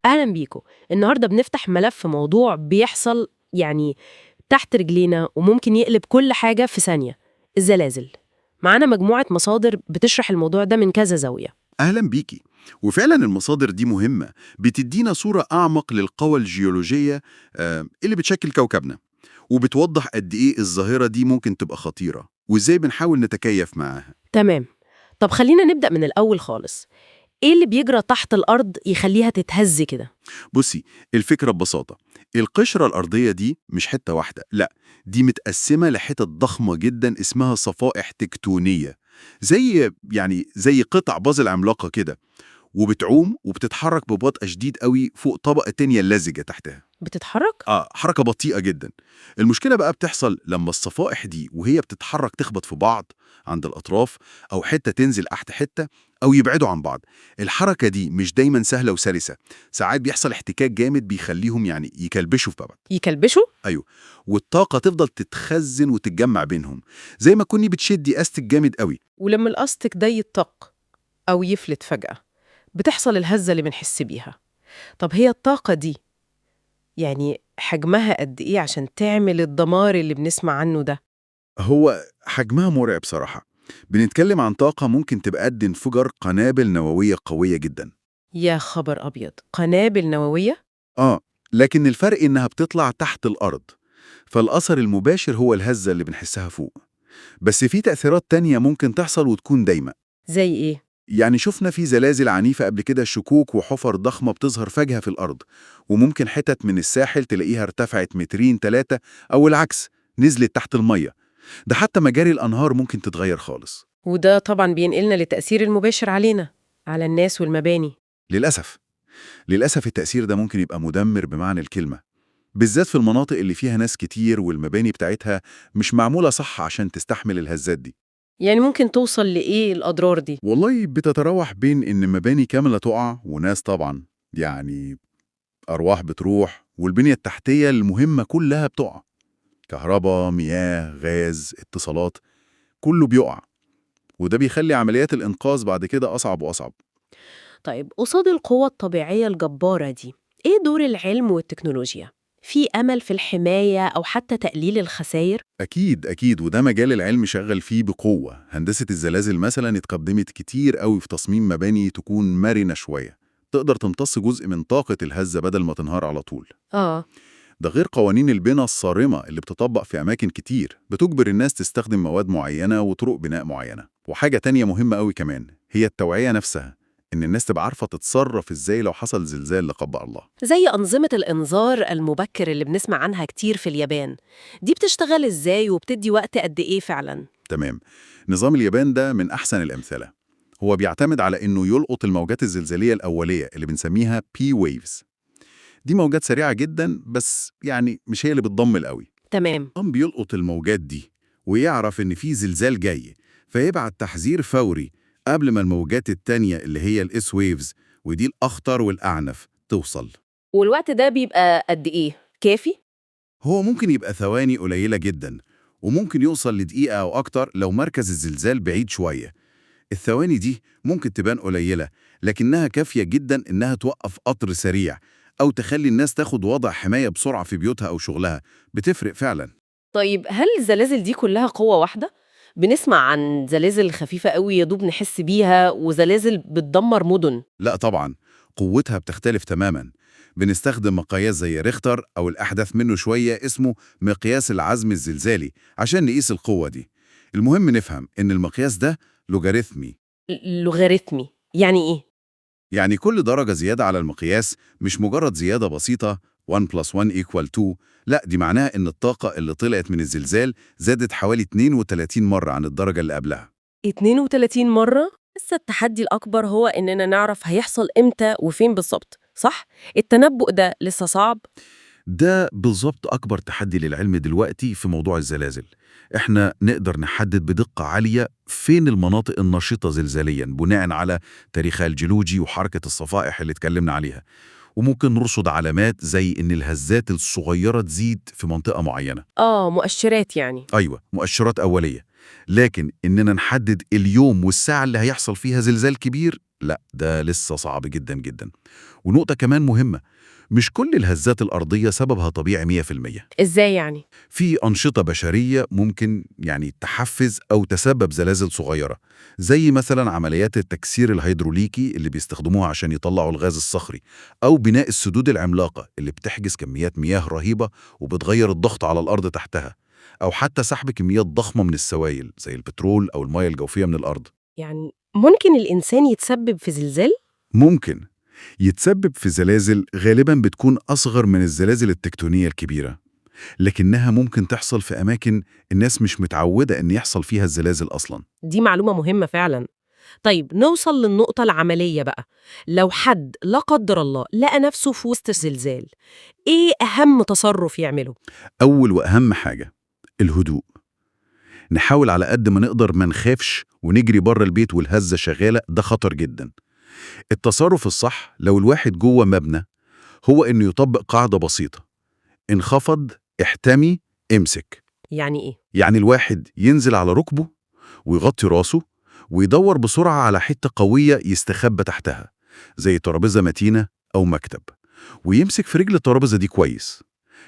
أهلا بيكم. النهاردة بنفتح ملف موضوع بيحصل يعني تحت رجلينا وممكن يقلب كل حاجة في ثانية: الزلازل. معانا مجموعة مصادر بتشرح الموضوع ده من كذا زاوية. أهلا بيكي. وفعلا المصادر دي مهمة، بتدينا صورة أعمق للقوى الجيولوجية اللي بتشكل كوكبنا، وبتوضح قد إيه الظاهرة دي ممكن تبقى خطيرة وإزاي بنحاول نتكيف معاها. تمام. طب خلينا نبدأ من الأول خالص. إيه اللي بيجرى تحت الأرض يخليها تتهز كده؟ بصي، الفكرة ببساطة، القشرة الأرضية دي مش حتة واحدة، لا، دي متقسمة لحتت ضخمة جدا اسمها صفائح تكتونية، زي قطع بازل عملاقة كده، وبتعوم وبتتحرك ببطء شديد قوي فوق طبقة تانية لزجة تحتها. بتتحرك؟ حركة بطيئة جدا. المشكلة بقى بتحصل لما الصفائح دي وهي بتتحرك تخبط في بعض عند الأطراف، أو حتة تنزل تحت حتة، أو يبعدوا عن بعض. الحركة دي مش دايما سهلة وسلسة، ساعات بيحصل احتكاك جامد بيخليهم يكلبشوا في بعض. يكلبشوا؟ أيوه، والطاقة تفضل تتخزن وتتجمع بينهم، زي ما تكوني بتشدي أستك جامد قوي. ولما الأستك ده يتطق أو يفلت فجأة بتحصل الهزة اللي بنحس بيها. طب هي الطاقة دي يعني حجمها قد إيه عشان تعمل الدمار اللي بنسمع عنه ده؟ هو حجمها مرعب صراحة، بنتكلم عن طاقة ممكن تبقى قد انفجار قنابل نووية قوية جدا. يا خبر أبيض، قنابل نووية؟ آه لكن الفرق إنها بتطلع تحت الأرض، فالأثر المباشر هو الهزة اللي بنحسها فوق. بس في تأثيرات تانية ممكن تحصل وتكون دايمة. زي إيه؟ يعني شفنا في زلازل عنيفة قبل كده، شكوك وحفر ضخمة بتظهر فجأة في الأرض، وممكن حتت من الساحل تلاقيها ارتفعت مترين 3، أو العكس، نزلت تحت المية. ده حتى مجاري الأنهار ممكن تتغير خالص. وده طبعا بينقلنا للتأثير المباشر علينا، على الناس والمباني. للأسف، للأسف التأثير ده ممكن يبقى مدمر بمعنى الكلمة، بالذات في المناطق اللي فيها ناس كتير والمباني بتاعتها مش معمولة صح عشان تستحمل الهزات دي. يعني ممكن توصل لإيه الأضرار دي؟ والله بتتراوح بين إن مباني كاملة تقع، وناس طبعا، يعني أرواح بتروح، والبنية التحتية المهمة كلها بتقع، كهرباء، مياه، غاز، اتصالات، كله بيقع. وده بيخلي عمليات الإنقاذ بعد كده أصعب وأصعب. طيب قصاد القوة الطبيعية الجبارة دي، إيه دور العلم والتكنولوجيا؟ في أمل في الحماية أو حتى تقليل الخسائر؟ أكيد أكيد، وده مجال العلم شغال فيه بقوة. هندسة الزلازل مثلا اتقدمت كتير قوي في تصميم مباني تكون مرنة شوية، تقدر تمتص جزء من طاقة الهزة بدل ما تنهار على طول. آه. ده غير قوانين البناء الصارمة اللي بتطبق في أماكن كتير، بتجبر الناس تستخدم مواد معينة وطرق بناء معينة. وحاجة تانية مهمة قوي كمان هي التوعية نفسها، إن الناس تبقى عارفة تتصرف إزاي لو حصل زلزال لا قدر الله. زي أنظمة الإنذار المبكر اللي بنسمع عنها كتير في اليابان، دي بتشتغل إزاي وبتدي وقت قد إيه فعلاً؟ تمام. نظام اليابان ده من أحسن الأمثلة. هو بيعتمد على إنه يلقط الموجات الزلزالية الأولية اللي بنسميها P waves. دي موجات سريعة جدا، بس يعني مش هي اللي بتضمل قوي. تمام. قام بيلقط الموجات دي ويعرف إن في زلزال جاي، فيبعت تحذير فوري قبل ما الموجات التانية اللي هي الإس ويفز، ودي الأخطر والأعنف، توصل. والوقت ده بيبقى قد إيه؟ كافي؟ هو ممكن يبقى ثواني قليلة جدا، وممكن يوصل لدقيقة أو أكتر لو مركز الزلزال بعيد شوية. الثواني دي ممكن تبان قليلة، لكنها كافية جدا إنها توقف قطر سريع، أو تخلي الناس تاخد وضع حماية بسرعة في بيوتها أو شغلها. بتفرق فعلا. طيب هل الزلازل دي كلها قوة واحدة؟ بنسمع عن زلازل خفيفة قوي يدوب نحس بيها وزلازل بتدمر مدن. لا طبعا، قوتها بتختلف تماما. بنستخدم مقياس زي ريختر، أو الأحدث منه شوية اسمه مقياس العزم الزلزالي، عشان نقيس القوة دي. المهم نفهم إن المقياس ده لوغاريتمي. لوغاريتمي يعني إيه؟ يعني كل درجة زيادة على المقياس مش مجرد زيادة بسيطة 1 + 1 = 2، لا، دي معناها إن الطاقة اللي طلعت من الزلزال زادت حوالي 32 مرة عن الدرجة اللي قبلها. 32 مرة؟ لسه التحدي الأكبر هو إننا نعرف هيحصل إمتى وفين بالظبط، صح؟ التنبؤ ده لسه صعب؟ ده بالظبط أكبر تحدي للعلم دلوقتي في موضوع الزلازل. إحنا نقدر نحدد بدقة عالية فين المناطق النشطة زلزالياً بناء على تاريخها الجيولوجي وحركة الصفائح اللي اتكلمنا عليها، وممكن نرصد علامات زي إن الهزات الصغيرة تزيد في منطقة معينة. مؤشرات يعني. أيوة، مؤشرات أولية. لكن إننا نحدد اليوم والساعة اللي هيحصل فيها زلزال كبير، لا، ده لسه صعب جدا جدا. ونقطة كمان مهمة، مش كل الهزات الأرضية سببها طبيعي 100%. إزاي يعني؟ في أنشطة بشرية ممكن تحفز أو تسبب زلازل صغيرة، زي مثلا عمليات التكسير الهيدروليكي اللي بيستخدموها عشان يطلعوا الغاز الصخري، أو بناء السدود العملاقة اللي بتحجز كميات مياه رهيبة وبتغير الضغط على الأرض تحتها، أو حتى سحب كميات ضخمة من السوائل زي البترول أو المياه الجوفية من الأرض. يعني ممكن الإنسان يتسبب في زلزال؟ ممكن يتسبب في زلازل غالبا بتكون أصغر من الزلازل التكتونية الكبيرة، لكنها ممكن تحصل في أماكن الناس مش متعودة إن يحصل فيها الزلازل أصلاً. دي معلومة مهمة فعلا. طيب نوصل للنقطة العملية بقى. لو حد لا قدر الله لقى نفسه في وسط الزلزال، إيه أهم تصرف يعمله؟ أول وأهم حاجة الهدوء. نحاول على قد ما نقدر ما نخافش ونجري بره البيت والهزة شغالة، ده خطر جدا. التصرف الصح لو الواحد جوه مبنى هو إنه يطبق قاعدة بسيطة: انخفض، احتمي، امسك. يعني إيه؟ يعني الواحد ينزل على ركبه ويغطي راسه ويدور بسرعة على حتة قوية يستخبى تحتها، زي ترابيزة متينة أو مكتب، ويمسك في رجل الترابيزة دي كويس.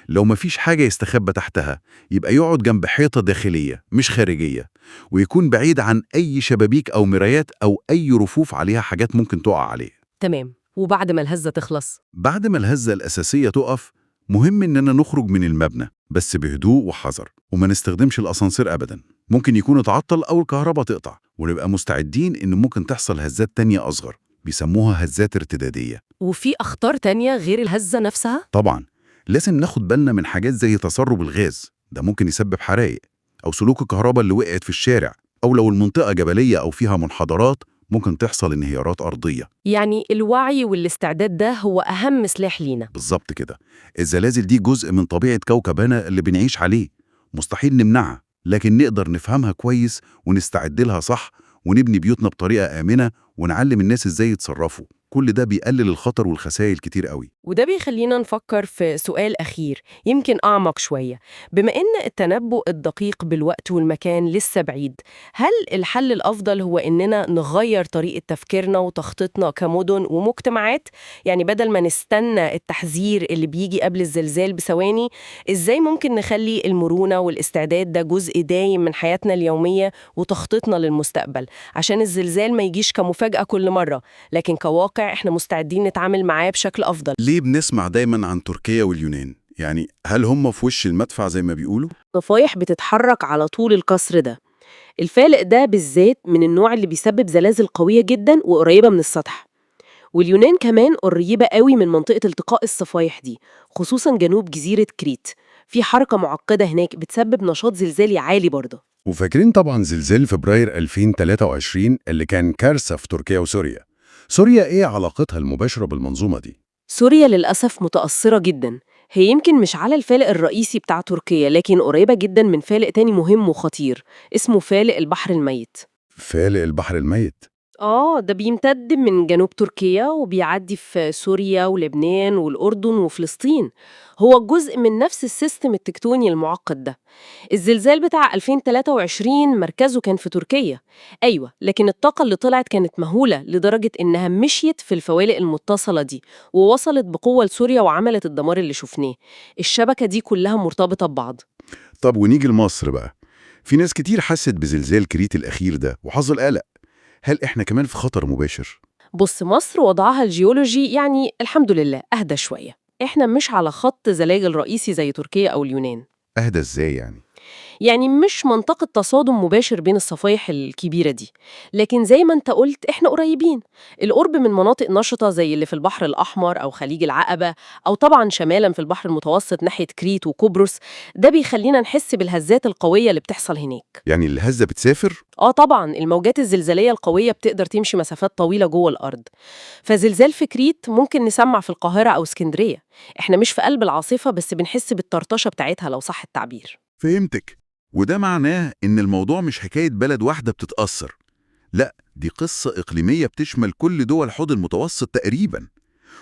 لو مفيش حاجة يستخبى تحتها، يبقى يقعد جنب حيطة داخلية مش خارجية، ويكون بعيد عن أي شبابيك أو مرايات أو أي رفوف عليها حاجات ممكن تقع عليه. تمام. وبعد ما الهزة تخلص؟ بعد ما الهزة الأساسية تقف، مهم إننا نخرج من المبنى بس بهدوء وحذر، وما نستخدمش الأسانسير أبداً، ممكن يكون اتعطل أو الكهرباء تقطع، ونبقى مستعدين إن ممكن تحصل هزات تانية أصغر بيسموها هزات ارتدادية. وفي أخطار تانية غير الهزة نفسها؟ طبعاً لازم ناخد بالنا من حاجات زي تسرب الغاز، ده ممكن يسبب حرائق، أو سلوك الكهرباء اللي وقعت في الشارع، أو لو المنطقة جبلية أو فيها منحدرات ممكن تحصل انهيارات أرضية. يعني الوعي والاستعداد ده هو أهم سلاح لينا. بالظبط كده. الزلازل دي جزء من طبيعة كوكبنا اللي بنعيش عليه، مستحيل نمنعها، لكن نقدر نفهمها كويس ونستعد لها صح، ونبني بيوتنا بطريقة آمنة، ونعلم الناس إزاي يتصرفوا. كل ده بيقلل الخطر والخسائر كتير قوي. وده بيخلينا نفكر في سؤال أخير يمكن أعمق شوية. بما إن التنبؤ الدقيق بالوقت والمكان لسه بعيد، هل الحل الأفضل هو إننا نغير طريقة تفكيرنا وتخطيطنا كمدن ومجتمعات؟ يعني بدل ما نستنى التحذير اللي بيجي قبل الزلزال بثواني، إزاي ممكن نخلي المرونة والاستعداد ده جزء دايم من حياتنا اليومية وتخطيطنا للمستقبل، عشان الزلزال ما يجيش كمفاجأة كل مرة، لكن كواقع إحنا مستعدين نتعامل معاه بشكل أفضل؟ ليه بنسمع دايما عن تركيا واليونان؟ يعني هل هم في وش المدفع زي ما بيقولوا؟ صفايح بتتحرك على طول القصر ده. الفالق ده بالذات من النوع اللي بيسبب زلازل قوية جدا وقريبة من السطح. واليونان كمان قريبة قوي من منطقة التقاء الصفايح دي، خصوصا جنوب جزيرة كريت. في حركة معقدة هناك بتسبب نشاط زلزالي عالي برضه. وفاكرين طبعا زلزال فبراير 2023 اللي كان كارثة في تركيا وسوريا. سوريا إيه علاقتها المباشرة بالمنظومة دي؟ سوريا للأسف متأثرة جدا. هي يمكن مش على الفالق الرئيسي بتاع تركيا، لكن قريبة جدا من فالق تاني مهم وخطير اسمه فالق البحر الميت. فالق البحر الميت. ده بيمتد من جنوب تركيا وبيعدي في سوريا ولبنان والأردن وفلسطين. هو جزء من نفس السيستم التكتوني المعقد ده. الزلزال بتاع 2023 مركزه كان في تركيا، أيوة، لكن الطاقة اللي طلعت كانت مهولة لدرجة إنها مشيت في الفوالق المتصلة دي ووصلت بقوة لسوريا وعملت الدمار اللي شفناه. الشبكة دي كلها مرتبطة ببعض. طب ونيجي لمصر بقى. في ناس كتير حست بزلزال كريت الأخير ده وحصل قلق. هل إحنا كمان في خطر مباشر؟ بص، مصر وضعها الجيولوجي يعني الحمد لله أهدى شوية. إحنا مش على خط زلازل رئيسي زي تركيا أو اليونان. أهدى إزاي يعني؟ يعني مش منطقة تصادم مباشر بين الصفايح الكبيرة دي، لكن زي ما انت قلت احنا قريبين. القرب من مناطق نشطة زي اللي في البحر الأحمر أو خليج العقبة، أو طبعا شمالا في البحر المتوسط ناحية كريت وقبرص، ده بيخلينا نحس بالهزات القوية اللي بتحصل هناك. يعني الهزة بتسافر؟ طبعا الموجات الزلزالية القوية بتقدر تمشي مسافات طويلة جوه الأرض. فزلزال في كريت ممكن نسمع في القاهرة أو اسكندرية. احنا مش في قلب العاصفة بس بنحس بالطرطشة بتاعتها لو صح التعبير. فهمتك. وده معناه إن الموضوع مش حكاية بلد واحدة بتتأثر، لا، دي قصة إقليمية بتشمل كل دول حوض المتوسط تقريباً.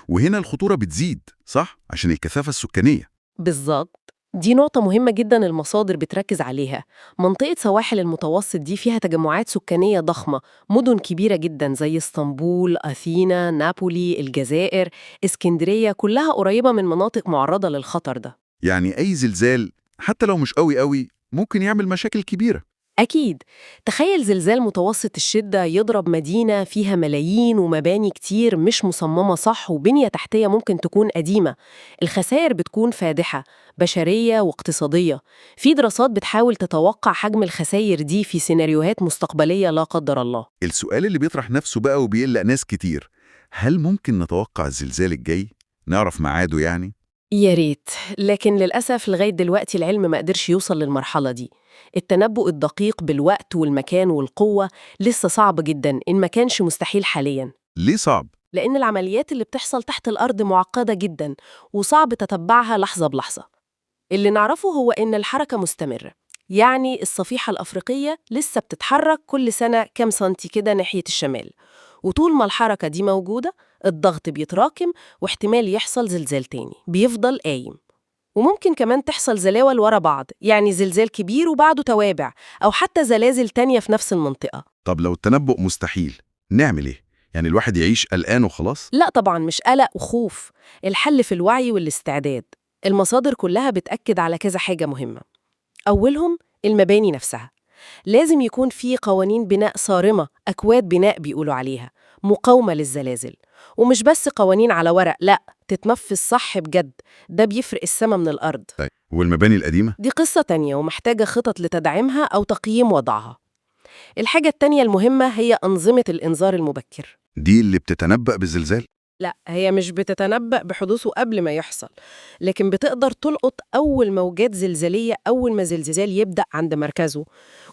وهنا الخطورة بتزيد، صح؟ عشان الكثافة السكانية. بالظبط، دي نقطة مهمة جدا المصادر بتركز عليها. منطقة سواحل المتوسط دي فيها تجمعات سكانية ضخمة، مدن كبيرة جدا زي اسطنبول، أثينا، نابولي، الجزائر، اسكندرية، كلها قريبة من مناطق معرضة للخطر ده. يعني أي زلزال حتى لو مش قوي قوي ممكن يعمل مشاكل كبيرة. أكيد. تخيل زلزال متوسط الشدة يضرب مدينة فيها ملايين ومباني كتير مش مصممة صح وبنية تحتية ممكن تكون قديمة. الخسائر بتكون فادحة، بشرية واقتصادية. في دراسات بتحاول تتوقع حجم الخسائر دي في سيناريوهات مستقبلية لا قدر الله. السؤال اللي بيطرح نفسه بقى وبيقلق ناس كتير، هل ممكن نتوقع الزلزال الجاي؟ نعرف ميعاده يعني؟ يا ريت، لكن للأسف لغاية دلوقتي العلم ما قدرش يوصل للمرحلة دي. التنبؤ الدقيق بالوقت والمكان والقوة لسه صعب جدا إن ما كانش مستحيل حالياً، ليه صعب؟ لأن العمليات اللي بتحصل تحت الأرض معقدة جدا وصعب تتبعها لحظة بلحظة. اللي نعرفه هو إن الحركة مستمرة، يعني الصفيحة الأفريقية لسه بتتحرك كل سنة كام سنتي كده ناحية الشمال، وطول ما الحركة دي موجودة الضغط بيتراكم واحتمال يحصل زلزال تاني بيفضل قايم. وممكن كمان تحصل زلاول ورا بعض، يعني زلزال كبير وبعده توابع، أو حتى زلازل تانية في نفس المنطقة. طب لو التنبؤ مستحيل نعمل إيه؟ يعني الواحد يعيش قلقان وخلاص؟ لا طبعا، مش قلق وخوف. الحل في الوعي والاستعداد. المصادر كلها بتأكد على كذا حاجة مهمة. أولهم المباني نفسها. لازم يكون في قوانين بناء صارمة، أكواد بناء بيقولوا عليها، مقاومة للزلازل. ومش بس قوانين على ورق، لا، تتنفذ صح بجد. ده بيفرق السما من الأرض. طيب والمباني القديمة؟ دي قصة تانية ومحتاجة خطط لتدعيمها أو تقييم وضعها. الحاجة التانية المهمة هي أنظمة الإنذار المبكر. دي اللي بتتنبأ بالزلزال؟ لا، هي مش بتتنبأ بحدوثه قبل ما يحصل، لكن بتقدر تلقط أول موجات زلزالية أول ما زلزال يبدأ عند مركزه،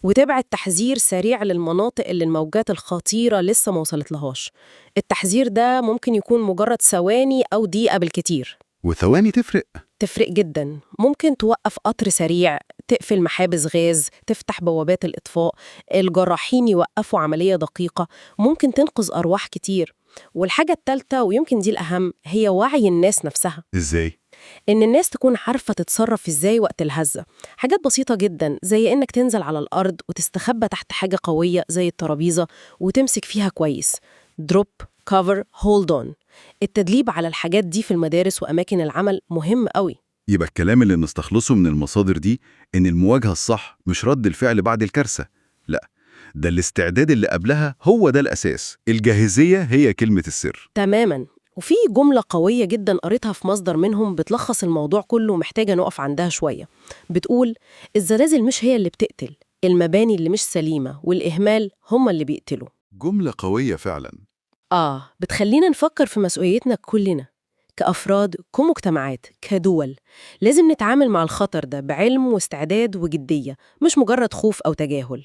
وتبعت تحذير سريع للمناطق اللي الموجات الخطيرة لسه ما وصلتلهاش. التحذير ده ممكن يكون مجرد ثواني أو دقيقة بالكتير. وثواني تفرق؟ تفرق جدا. ممكن توقف قطر سريع، تقفل محابس غاز، تفتح بوابات الإطفاء، الجراحين يوقفوا عملية دقيقة. ممكن تنقذ أرواح كتير. والحاجة التالتة ويمكن دي الأهم هي وعي الناس نفسها. إزاي؟ إن الناس تكون عارفة تتصرف إزاي وقت الهزة. حاجات بسيطة جدا زي إنك تنزل على الأرض وتستخبى تحت حاجة قوية زي الترابيزة وتمسك فيها كويس. drop, cover, hold on. التدريب على الحاجات دي في المدارس وأماكن العمل مهم قوي. يبقى الكلام اللي نستخلصه من المصادر دي إن المواجهة الصح مش رد الفعل بعد الكارثة، لا، ده الاستعداد اللي قبلها هو ده الأساس. الجاهزية هي كلمة السر. تماماً. وفي جملة قوية جداً قريتها في مصدر منهم بتلخص الموضوع كله، محتاجة نقف عندها شوية. بتقول الزلازل مش هي اللي بتقتل، المباني اللي مش سليمة والإهمال هم اللي بيقتلوا. جملة قوية فعلا. بتخلينا نفكر في مسؤوليتنا كلنا كأفراد، كمجتمعات، كدول. لازم نتعامل مع الخطر ده بعلم واستعداد وجدية، مش مجرد خوف أو تجاهل.